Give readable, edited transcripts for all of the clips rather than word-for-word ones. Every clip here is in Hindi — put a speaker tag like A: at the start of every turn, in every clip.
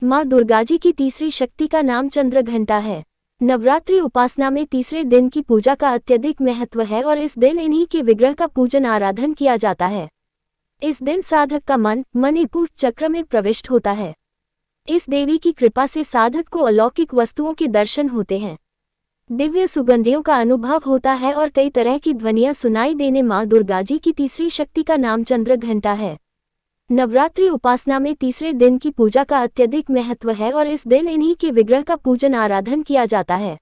A: माँ दुर्गाजी की तीसरी शक्ति का नाम चंद्रघंटा है। नवरात्रि उपासना में तीसरे दिन की पूजा का अत्यधिक महत्व है और इस दिन इन्हीं के विग्रह का पूजन आराधन किया जाता है। इस दिन साधक का मन मणिपुर चक्र में प्रविष्ट होता है। इस देवी की कृपा से साधक को अलौकिक वस्तुओं के दर्शन होते हैं, दिव्य सुगंधियों का अनुभव होता है और कई तरह की ध्वनियां सुनाई देने माँ दुर्गाजी की तीसरी शक्ति का नाम चंद्रघंटा है। नवरात्रि उपासना में तीसरे दिन की पूजा का अत्यधिक महत्व है और इस दिन इन्हीं के विग्रह का पूजन आराधन किया जाता है।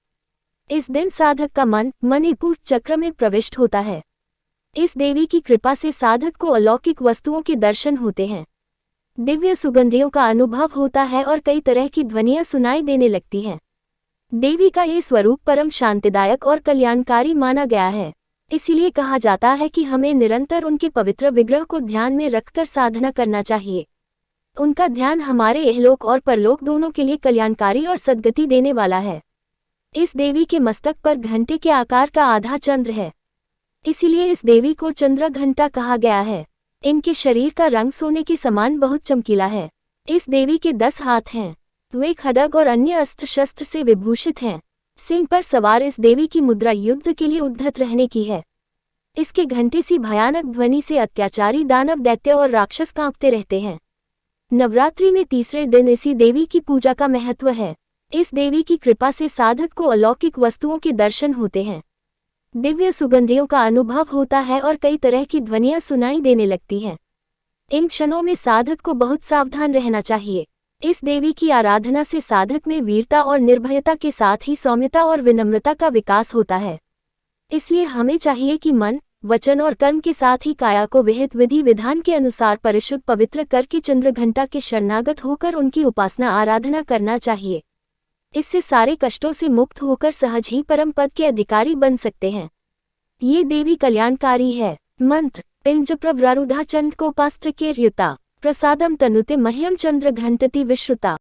A: इस दिन साधक का मन मणिपुर चक्र में प्रविष्ट होता है। इस देवी की कृपा से साधक को अलौकिक वस्तुओं के दर्शन होते हैं, दिव्य सुगंधियों का अनुभव होता है और कई तरह की ध्वनियां सुनाई देने लगती हैं। देवी का ये स्वरूप परम शांतिदायक और कल्याणकारी माना गया है। इसीलिए कहा जाता है कि हमें निरंतर उनके पवित्र विग्रह को ध्यान में रखकर साधना करना चाहिए। उनका ध्यान हमारे इहलोक और परलोक दोनों के लिए कल्याणकारी और सद्गति देने वाला है। इस देवी के मस्तक पर घंटे के आकार का आधा चंद्र है, इसीलिए इस देवी को चंद्रघंटा कहा गया है। इनके शरीर का रंग सोने के समान बहुत चमकीला है। इस देवी के 10 हाथ हैं। वे खड्ग और अन्य अस्त्र शस्त्र से विभूषित हैं। सिंह पर सवार इस देवी की मुद्रा युद्ध के लिए उद्धत रहने की है। इसके घंटे सी भयानक ध्वनि से अत्याचारी दानव दैत्य और राक्षस कांपते रहते हैं। नवरात्रि में तीसरे दिन इसी देवी की पूजा का महत्व है। इस देवी की कृपा से साधक को अलौकिक वस्तुओं के दर्शन होते हैं, दिव्य सुगंधियों का अनुभव होता है और कई तरह की ध्वनियां सुनाई देने लगती हैं। इन क्षणों में साधक को बहुत सावधान रहना चाहिए। इस देवी की आराधना से साधक में वीरता और निर्भयता के साथ ही सौम्यता और विनम्रता का विकास होता है। इसलिए हमें चाहिए कि मन, वचन और कर्म के साथ ही काया को विहित विधि विधान के अनुसार परिशुद्ध पवित्र करके चंद्रघंटा के शरणागत होकर उनकी उपासना आराधना करना चाहिए। इससे सारे कष्टों से मुक्त होकर सहज ही परम पद के अधिकारी बन सकते हैं। ये देवी कल्याणकारी है। मंत्र पिंज प्रवरारूढ़ा चंड कोपास्त्र के र्युता प्रसादम तनुते मह्यम चंद्रघंटति विश्रुता।